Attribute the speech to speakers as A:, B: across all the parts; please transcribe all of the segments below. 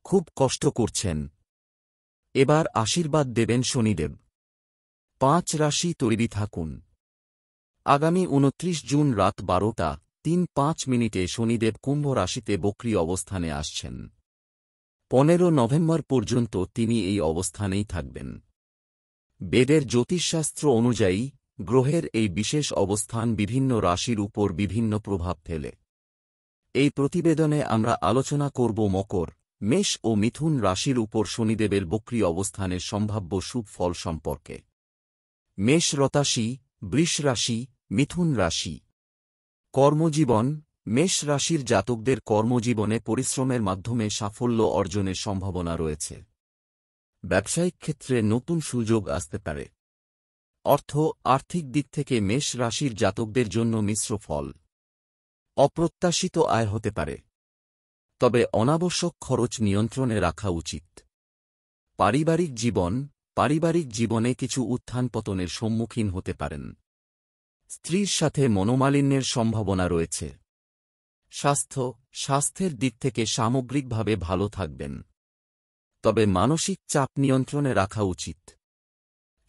A: খুব কষ্ট করছেন। এবার আশীর্বাদ দেবেন শনিদেব। 5 রাশি তৈরি থাকুন। আগামী 29 জুন রাত 12:03 শনিদেব কুম্ভ রাশিতে বক্রী অবস্থানে আসছেন। 15 নভেম্বর পর্যন্ত তিনি এই অবস্থানেই থাকবেন। বেদের জ্যোতিষশাস্ত্র অনুযায়ী গ্রহের এই বিশেষ অবস্থান বিভিন্ন রাশির উপর বিভিন্ন প্রভাব ফেলে। এই প্রতিবেদনে আমরা আলোচনা করব মকর, মেষ ও মিথুন রাশির উপর শনিদেবের বক্রী অবস্থানের সম্ভাব্য শুভ ফল সম্পর্কে। মেষ রাশি, বৃষ রাশি, মিথুন রাশি। কর্মজীবন। মেষ রাশির জাতকদের কর্মজীবনে পরিশ্রমের মাধ্যমে সাফল্য অর্জনের সম্ভাবনা রয়েছে। ব্যবসায়িক ক্ষেত্রে নতুন সুযোগ আসতে পারে। আর্থিক দিক থেকে মেষ রাশির জাতকদের জন্য মিশ্র ফল। অপ্রত্যাশিত আয় হতে পারে, তবে অনাবশ্যক খরচ নিয়ন্ত্রণে রাখা উচিত। পারিবারিক জীবনে কিছু উত্থান পতনের সম্মুখীন হতে পারেন। স্ত্রীর সাথে মনোমালিন্যের সম্ভাবনা রয়েছে। স্বাস্থ্যের দিক থেকে সামগ্রিকভাবে ভালো থাকবেন, তবে মানসিক চাপ নিয়ন্ত্রণে রাখা উচিত।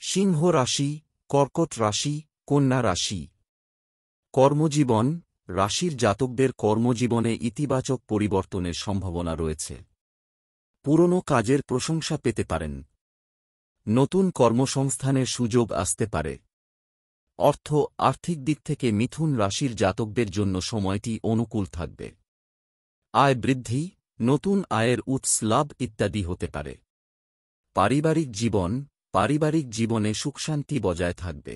A: সিংহ রাশি, কর্কট রাশি, কন্যা রাশি। কর্মজীবন। রাশির জাতকদের কর্মজীবনে ইতিবাচক পরিবর্তনের সম্ভাবনা রয়েছে। পুরনো কাজের প্রশংসা পেতে পারেন। নতুন কর্মসংস্থানের সুযোগ আসতে পারে। আর্থিক দিক থেকে মিথুন রাশির জাতকদের জন্য সময়টি অনুকূল থাকবে। আয় বৃদ্ধি, নতুন আয়ের উৎস লাভ ইত্যাদি হতে পারে। পারিবারিক জীবনে সুখশান্তি বজায় থাকবে।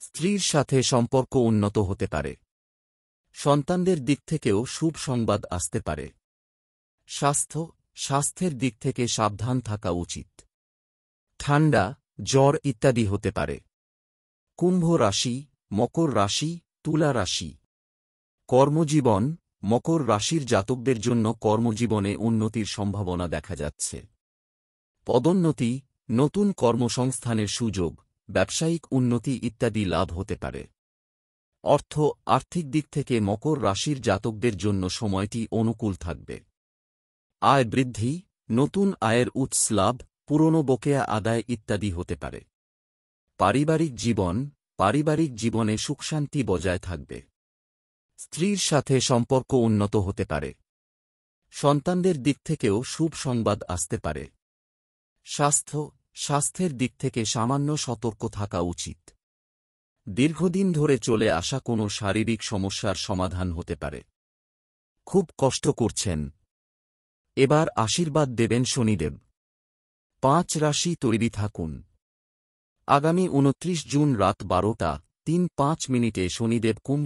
A: স্ত্রীর সাথে সম্পর্ক উন্নত হতে পারে। সন্তানদের দিক থেকেও শুভ সংবাদ আসতে পারে। স্বাস্থ্যের দিক থেকে সাবধান থাকা উচিত। ঠান্ডা, জ্বর ইত্যাদি হতে পারে। কুম্ভ রাশি, মকর রাশি, তুলা রাশি। কর্মজীবন। মকর রাশির জাতকদের জন্য কর্মজীবনে উন্নতির সম্ভাবনা দেখা যাচ্ছে। পদোন্নতি, নতুন কর্মসংস্থানের সুযোগ, ব্যবসায়িক উন্নতি ইত্যাদি লাভ হতে পারে। আর্থিক দিক থেকে মকর রাশির জাতকদের জন্য সময়টি অনুকূল থাকবে। আয় বৃদ্ধি, নতুন আয়ের উৎস লাভ, পুরনো বকেয়া আদায় ইত্যাদি হতে পারে। পারিবারিক জীবনে সুখশান্তি বজায় থাকবে। স্ত্রীর সাথে সম্পর্ক উন্নত হতে পারে। সন্তানদের দিক থেকেও শুভ সংবাদ আসতে পারে। স্বাস্থ্যের দিক থেকে সামান্য সতর্ক থাকা উচিত। দীর্ঘদিন ধরে চলে আসা কোনো শারীরিক সমস্যার সমাধান হতে পারে। খুব কষ্ট করছেন। এবার আশীর্বাদ দেবেন শনিদেব। 5 রাশি তৈরি থাকুন। আগামী 29 জুন রাত 12:03 শনিদেব কুম্ভ